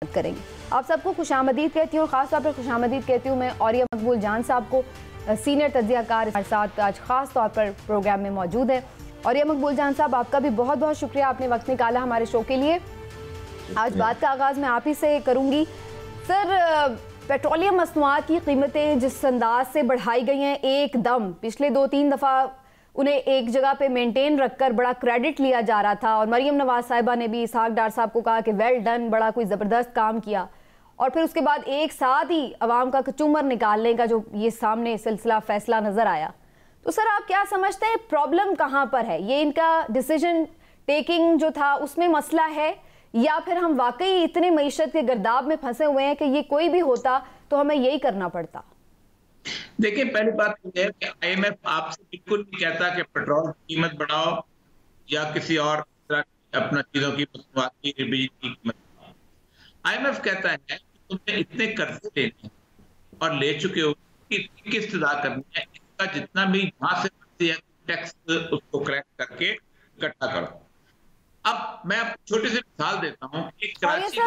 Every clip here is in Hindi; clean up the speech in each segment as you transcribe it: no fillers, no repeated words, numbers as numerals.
करेंगे। आप सबको खुशामदीद कहती हूँ और ख़ास तौर पर खुशामदीद कहती हूँ मैं औरिया मकबूल जान साहब को, सीनियर तज्ज़ियाकार हमारे साथ आज ख़ास तौर पर प्रोग्राम में मौजूद है। औरिया मकबूल जान साहब, आपका भी बहुत बहुत शुक्रिया, आपने वक्त निकाला हमारे शो के लिए। आज बात का आगाज़ मैं आप ही से करूँगी। सर, पेट्रोलियम मसनूआत की कीमतें जिस अंदाज से बढ़ाई गई हैं एकदम, पिछले 2-3 दफ़ा उन्हें एक जगह पे मेंटेन रखकर बड़ा क्रेडिट लिया जा रहा था और मरीम नवाज साहिबा ने भी इसहाक डार साहब को कहा कि वेल डन, बड़ा कोई ज़बरदस्त काम किया, और फिर उसके बाद एक साथ ही अवाम का कचूमर निकालने का जो ये सामने सिलसिला फैसला नज़र आया। तो सर, आप क्या समझते हैं प्रॉब्लम कहाँ पर है? ये इनका डिसीजन टेकिंग जो था उसमें मसला है, या फिर हम वाकई इतने मईशत के गर्दाब में फंसे हुए हैं कि ये कोई भी होता तो हमें यही करना पड़ता? देखिए, पहली बात यह है कि आईएमएफ आपसे बिल्कुल नहीं कहता कि पेट्रोल की कीमत बढ़ाओ या किसी और तरह की अपना चीजों की मसनूआत की बिजली की कीमत बढ़ाओ। आईएमएफ कहता है कि तुमने इतने कर्जे लेने और ले चुके हो कि किस्त अदा करनी है, इसका जितना भी जहां से बनती है टैक्स उसको क्रैक करके इकट्ठा करो। अब मैं छोटी सी मिसाल देता हूँ।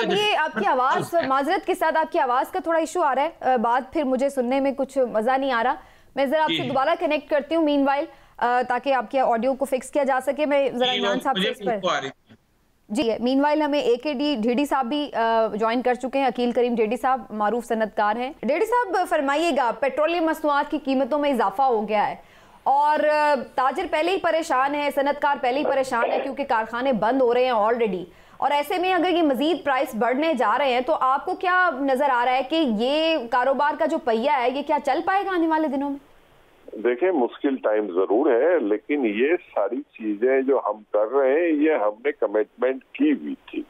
ये आपकी आवाज, माजरत के साथ आपकी आवाज का थोड़ा इशू आ रहा है, बात फिर मुझे सुनने में कुछ मजा नहीं आ रहा। मैं जरा आपसे दोबारा कनेक्ट करती हूँ मीनवाइल, ताकि आपके ऑडियो को फिक्स किया जा सके। मैं जरा इमरान साहब से इस पर जी है। मीनवाइल हमें AKD ढेडी साहब भी ज्वाइन कर चुके हैं। अकील करीम ढेडी साहब मारूफ सनतकार हैं। ढेडी साहब, फरमाइएगा, पेट्रोलियम मसनूआत की कीमतों में इजाफा हो गया है और ताजिर पहले ही परेशान है, सनतकार पहले ही परेशान है क्योंकि कारखाने बंद हो रहे हैं ऑलरेडी, और ऐसे में अगर ये मजीद प्राइस बढ़ने जा रहे हैं तो आपको क्या नजर आ रहा है कि ये कारोबार का जो पहिया है ये क्या चल पाएगा आने वाले दिनों में? देखें, मुश्किल टाइम जरूर है, लेकिन ये सारी चीजें जो हम कर रहे हैं ये हमने कमिटमेंट की हुई थी,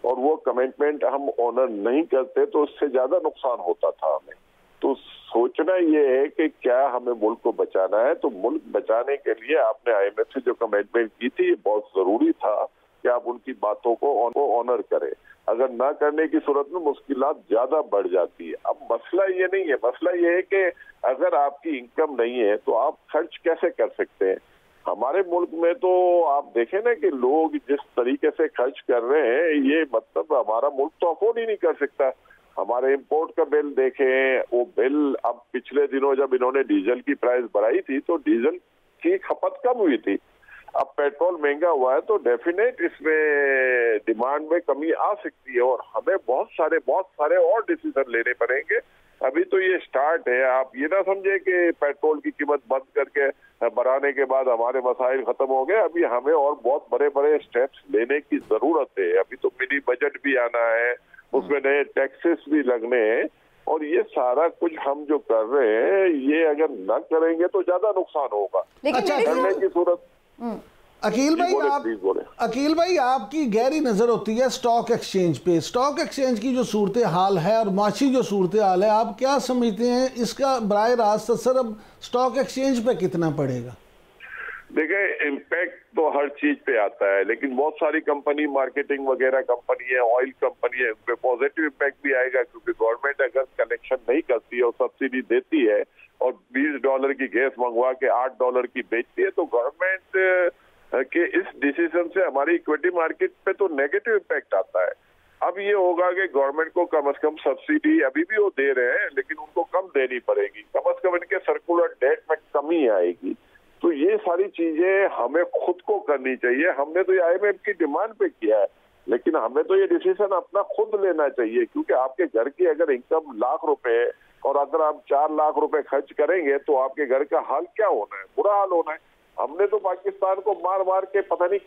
और वो कमिटमेंट हम ऑनर नहीं करते तो उससे ज्यादा नुकसान होता था हमें। तो सोचना ये है कि क्या हमें मुल्क को बचाना है, तो मुल्क बचाने के लिए आपने आईएमएफ से जो कमिटमेंट की थी ये बहुत जरूरी था कि आप उनकी बातों को ऑनर करें। अगर ना करने की सूरत में मुश्किलात ज्यादा बढ़ जाती है। अब मसला ये नहीं है, मसला ये है कि अगर आपकी इनकम नहीं है तो आप खर्च कैसे कर सकते हैं। हमारे मुल्क में तो आप देखें ना कि लोग जिस तरीके से खर्च कर रहे हैं, ये मतलब हमारा मुल्क तो अफोर्ड ही नहीं कर सकता। हमारे इंपोर्ट का बिल देखें, वो बिल अब पिछले दिनों जब इन्होंने डीजल की प्राइस बढ़ाई थी तो डीजल की खपत कम हुई थी। अब पेट्रोल महंगा हुआ है तो डेफिनेट इसमें डिमांड में कमी आ सकती है, और हमें बहुत सारे और डिसीजन लेने पड़ेंगे। अभी तो ये स्टार्ट है। आप ये ना समझे कि पेट्रोल की कीमत बंद करके बढ़ाने के बाद हमारे मसाइल खत्म हो गए। अभी हमें और बहुत बड़े बड़े स्टेप्स लेने की जरूरत है। अभी तो मिनी बजट भी आना है, उसमें नए टैक्सेस भी लगने हैं, और ये सारा कुछ हम जो कर रहे हैं ये अगर न करेंगे तो ज्यादा नुकसान होगा। करने की सूरत अकील भाई, आपकी गहरी नजर होती है स्टॉक एक्सचेंज पे। स्टॉक एक्सचेंज की जो सूरत हाल है और माशी जो सूरत हाल है, आप क्या समझते हैं इसका बराह रास्त असर अब स्टॉक एक्सचेंज पे कितना पड़ेगा? देखिए, इम्पैक्ट तो हर चीज पे आता है, लेकिन बहुत सारी कंपनी, मार्केटिंग वगैरह कंपनी है, ऑयल कंपनी है, उन पे पॉजिटिव इम्पैक्ट भी आएगा, क्योंकि गवर्नमेंट अगर कलेक्शन नहीं करती है और सब्सिडी देती है और $20 की गैस मंगवा के $8 की बेचती है, तो गवर्नमेंट के इस डिसीजन से हमारी इक्विटी मार्केट पे तो नेगेटिव इम्पैक्ट आता है। अब ये होगा कि गवर्नमेंट को कम से कम सब्सिडी अभी भी वो दे रहे हैं, लेकिन उनको कम देनी पड़ेगी, कम से कम इनके सर्कुलर डेट में कमी आएगी। तो ये सारी चीजें हमें खुद को करनी चाहिए। हमने तो ये आईएमएफ की डिमांड पे किया है, लेकिन हमें तो ये डिसीजन अपना खुद लेना चाहिए, क्योंकि आपके घर की अगर इनकम लाख रुपए है और अगर आप 4 लाख रुपए खर्च करेंगे तो आपके घर का हाल क्या होना है, बुरा हाल होना है। हमने तो पाकिस्तान को मार मार के पता नहीं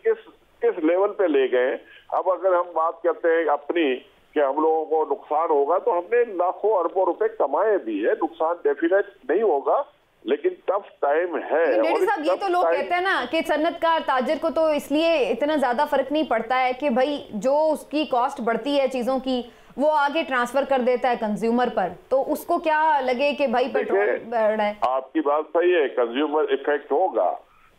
किस लेवल पे ले गए। अब अगर हम बात करते हैं अपनी कि हम लोगों को नुकसान होगा, तो हमने लाखों अरबों रुपए कमाए भी है, नुकसान डेफिनेट नहीं होगा, लेकिन टफ टाइम है। ढेडी साहब, ये तो लोग कहते हैं ना कि सन्नतकार ताजिर को तो इसलिए इतना ज्यादा फर्क नहीं पड़ता है कि भाई जो उसकी कॉस्ट बढ़ती है चीजों की वो आगे ट्रांसफर कर देता है कंज्यूमर पर, तो उसको क्या लगे कि भाई पेट्रोल बढ़ रहा है। आपकी बात सही है, कंज्यूमर इफेक्ट होगा,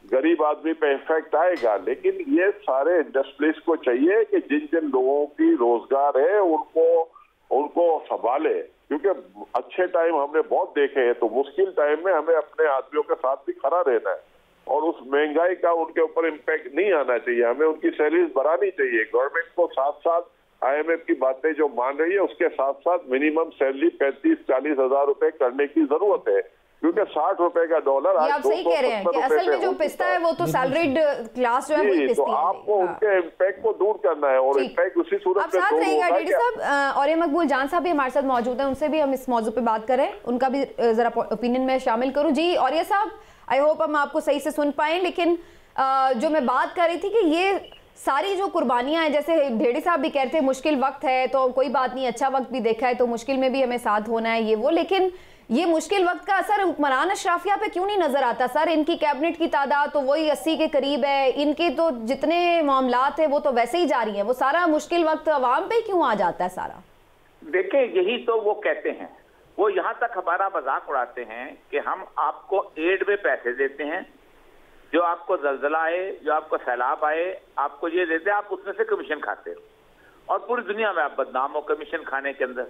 गरीब आदमी पे इफेक्ट आएगा, लेकिन ये सारे इंडस्ट्रीज को चाहिए कि जिन जिन लोगों की रोजगार है उनको संभाले, क्योंकि अच्छे टाइम हमने बहुत देखे हैं, तो मुश्किल टाइम में हमें अपने आदमियों के साथ भी खड़ा रहना है, और उस महंगाई का उनके ऊपर इम्पैक्ट नहीं आना चाहिए। हमें उनकी सैलरीज बढ़ानी चाहिए। गवर्नमेंट को साथ साथ IMF की बातें जो मान रही है उसके साथ साथ मिनिमम सैलरी 35-40 हजार रुपए करने की जरूरत है, क्योंकि 60 रुपए का डॉलर आज आप सही कह रहे हैं कि असल में जो पिसता है वो तो सैलरीड क्लास जो है वही पिसती तो है। आपको उनके इम्पैक्ट को दूर करना है और इम्पैक्ट उसी सूरत आप साथ रहिएगा डीडी साहब। और मकबूल जान साहब भी हमारे साथ मौजूद हैं, उनसे भी हम इस मौजू पे बात करें, उनका भी जरा ओपिनियन में शामिल करूं। जी और साहब, आई होप हम आपको सही से सुन पाए, लेकिन जो मैं बात कर रही थी कि ये सारी जो कुर्बानियां हैं, जैसे ढेड़ी साहब भी कहते हैं मुश्किल वक्त है तो कोई बात नहीं, अच्छा वक्त भी देखा है तो मुश्किल में भी हमें साथ होना है ये वो, लेकिन ये मुश्किल वक्त का असर हुक्मरान अशराफिया पे क्यों नहीं नजर आता सर? इनकी कैबिनेट की तादाद तो वही 80 के करीब है, इनके तो जितने मामलात है वो तो वैसे ही जारी है, वो सारा मुश्किल वक्त अवाम पे क्यों आ जाता है सारा? देखिए यही तो वो कहते हैं, वो यहाँ तक हमारा मजाक उड़ाते हैं कि हम आपको एड में पैसे देते हैं, जो आपको जलजला आए, जो आपको सैलाब आए, आपको ये देते हैं, आप उसमें से कमीशन खाते हो और पूरी दुनिया में आप बदनाम हो कमीशन खाने के अंदर।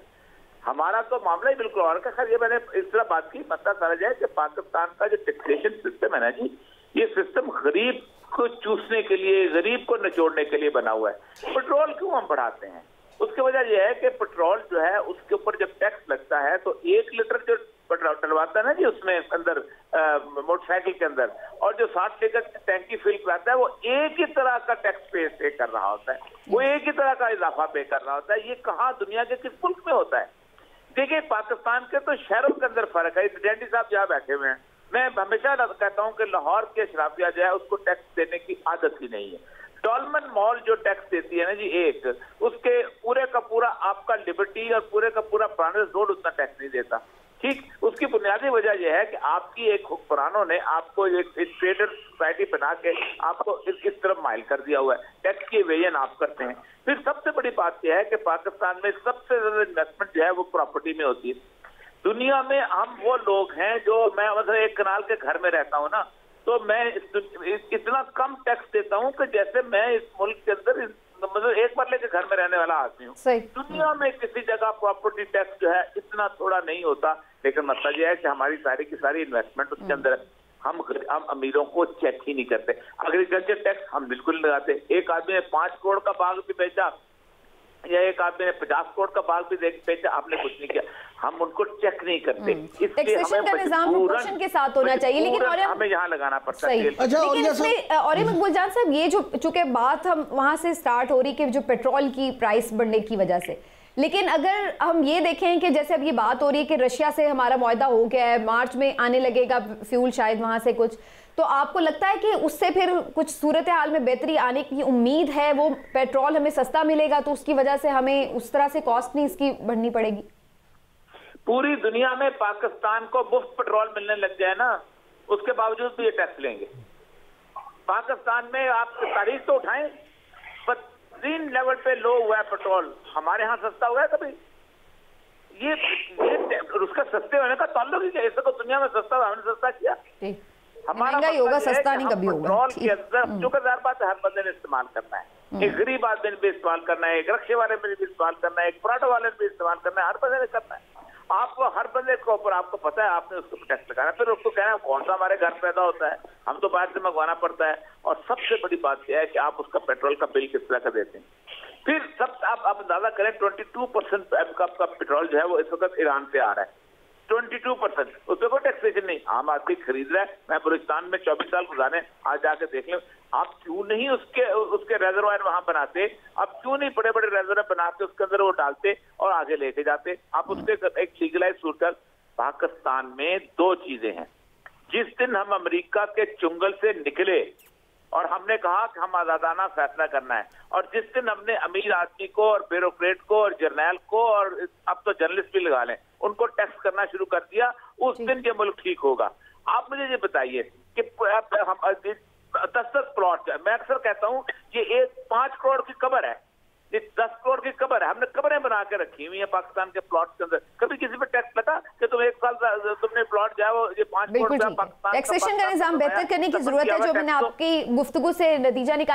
हमारा तो मामला ही बिल्कुल और का। खैर ये मैंने इस तरह बात की, पता चला जाए कि पाकिस्तान का जो टैक्सेशन सिस्टम है ना जी, ये सिस्टम गरीब को चूसने के लिए, गरीब को निचोड़ने के लिए बना हुआ है। पेट्रोल क्यों हम बढ़ाते हैं? उसकी वजह यह है कि पेट्रोल जो है उसके ऊपर जब टैक्स लगता है तो 1 लीटर जो पेट्रोल डलवाता है ना जी उसमें अंदर मोटरसाइकिल के अंदर, और जो 60 लीटर टैंकी फिल कराता है वो एक ही तरह का टैक्स पे कर रहा होता है, वो एक ही तरह का इजाफा पे कर रहा होता है। ये कहाँ दुनिया के किस मुल्क में होता है? देखिए पाकिस्तान के तो शहरों के अंदर फर्क है। डैडी साहब जहाँ बैठे हुए हैं, मैं हमेशा कहता हूँ कि लाहौर के शराबिया जो है उसको टैक्स देने की आदत ही नहीं है। डॉलमन मॉल जो टैक्स देती है ना जी एक, उसके पूरे का पूरा आपका लिबर्टी और पूरे का पूरा प्राणस रोड उतना टैक्स नहीं देता। ठीक, उसकी बुनियादी वजह यह है कि आपकी एक हुक्मरानों ने आपको एक ट्रेडर सोसाइटी बना के आपको इस तरफ माइल कर दिया हुआ है, टैक्स की एवेजन आप करते हैं। फिर सबसे बड़ी बात यह है कि पाकिस्तान में सबसे ज्यादा इन्वेस्टमेंट जो है वो प्रॉपर्टी में होती है। दुनिया में हम वो लोग हैं जो, मैं मतलब एक कनाल के घर में रहता हूँ ना, तो मैं इतना कम टैक्स देता हूँ कि जैसे मैं इस मुल्क के अंदर मतलब एक मरले के घर में रहने वाला आदमी हूँ। दुनिया में किसी जगह प्रॉपर्टी टैक्स जो है इतना थोड़ा नहीं होता, लेकिन मतलब यह है कि हमारी सारी की सारी इन्वेस्टमेंट उसके अंदर हम अमीरों को चेक ही नहीं करते। एग्रीकल्चर टैक्स हम बिल्कुल लगाते। एक आदमी ने 5 करोड़ का बाग भी बेचा या एक आदमी ने 50 करोड़ का बाग भी बेचा, आपने कुछ नहीं किया, हम उनको चेक नहीं करते। इसलिए हमें का निजाम प्रोपोर्शन के साथ होना चाहिए, लेकिन और हमें यहाँ लगाना पड़ता है। लेकिन इसमें और मकबूल जान साहब, ये जो चूंकि बात हम वहां से स्टार्ट हो रही कि जो पेट्रोल की प्राइस बढ़ने की वजह से, लेकिन अगर हम ये देखें कि जैसे अब ये बात हो रही है कि रशिया से हमारा मुआहदा हो गया है, मार्च में आने लगेगा फ्यूल शायद वहां से कुछ, तो आपको लगता है कि उससे फिर कुछ सूरत हाल में बेहतरी आने की उम्मीद है? वो पेट्रोल हमें सस्ता मिलेगा तो उसकी वजह से हमें उस तरह से कॉस्ट नहीं इसकी बढ़नी पड़ेगी? पूरी दुनिया में पाकिस्तान को मुफ्त पेट्रोल मिलने लग जाए ना, उसके बावजूद भी ये टैक्स लेंगे। पाकिस्तान में आप तारीख तो उठाएं, 3 लेवल पे लो हुआ है पेट्रोल, हमारे यहाँ सस्ता हुआ है कभी? ये उसका सस्ते होने का ताल्लुक ही क्या? ऐसा तो दुनिया में सस्ता हुआ, हमने सस्ता किया? हमारा होगा सस्ता नहीं कभी होगा। पेट्रोल के अंदर जो हर बात हर बंदे ने इस्तेमाल करना है, एक गरीब आदमी ने भी इस्तेमाल करना है, एक रक्शे वाले ने भी इस्तेमाल करना है, एक पराठा वाले ने भी इस्तेमाल करना है, हर बंदे ने करना है। आपको हर बंदे के ऊपर आपको पता है आपने उसको टैक्स लगाना, फिर उसको कहना कौन सा हमारे घर पैदा होता है, हम तो बाहर से मंगवाना पड़ता है। और सबसे बड़ी बात यह है कि आप उसका पेट्रोल का बिल किस तरह का देते हैं। फिर सब आप अंदाजा करें 22% आपका पेट्रोल जो है वो इस वक्त ईरान से आ रहा है, 22%, उस पर कोई टैक्सेशन नहीं, आम आदमी खरीद रहा है। मैं बलूचिस्तान में 24 साल गुजारे, आज जाके देख लें, आप क्यों नहीं उसके रेजरवायर वहां बनाते? आप क्यों नहीं बड़े बड़े रेजरवायर बनाते, उसके अंदर वो डालते और आगे लेके जाते? आप उसके एक लीगलाइज सूरत। पाकिस्तान में 2 चीजें हैं। जिस दिन हम अमेरिका के चुंगल से निकले और हमने कहा कि हम आजादाना फैसला करना है, और जिस दिन हमने अमीर आदमी को और ब्यूरोक्रेट को और जर्नैल को और अब तो जर्नलिस्ट भी लगा लें, उनको टैक्स करना शुरू कर दिया, उस दिन ये मुल्क ठीक होगा। आप मुझे ये बताइए कि हम 10 प्लॉट, मैं अक्सर कहता हूँ ये 5 करोड़ की कबर है, ये 10 करोड़ की कबर है, हमने कबरें बना के रखी हुई है पाकिस्तान के प्लॉट के अंदर। कभी किसी पे टैक्स लगा कि तुम 1 साल तुमने प्लॉट जाए वो ये 5 करोड़ टैक्सेशन का निजाम बेहतर करने की जरूरत है, जो मैंने आपकी गुफ्तगू से नतीजा निकाला।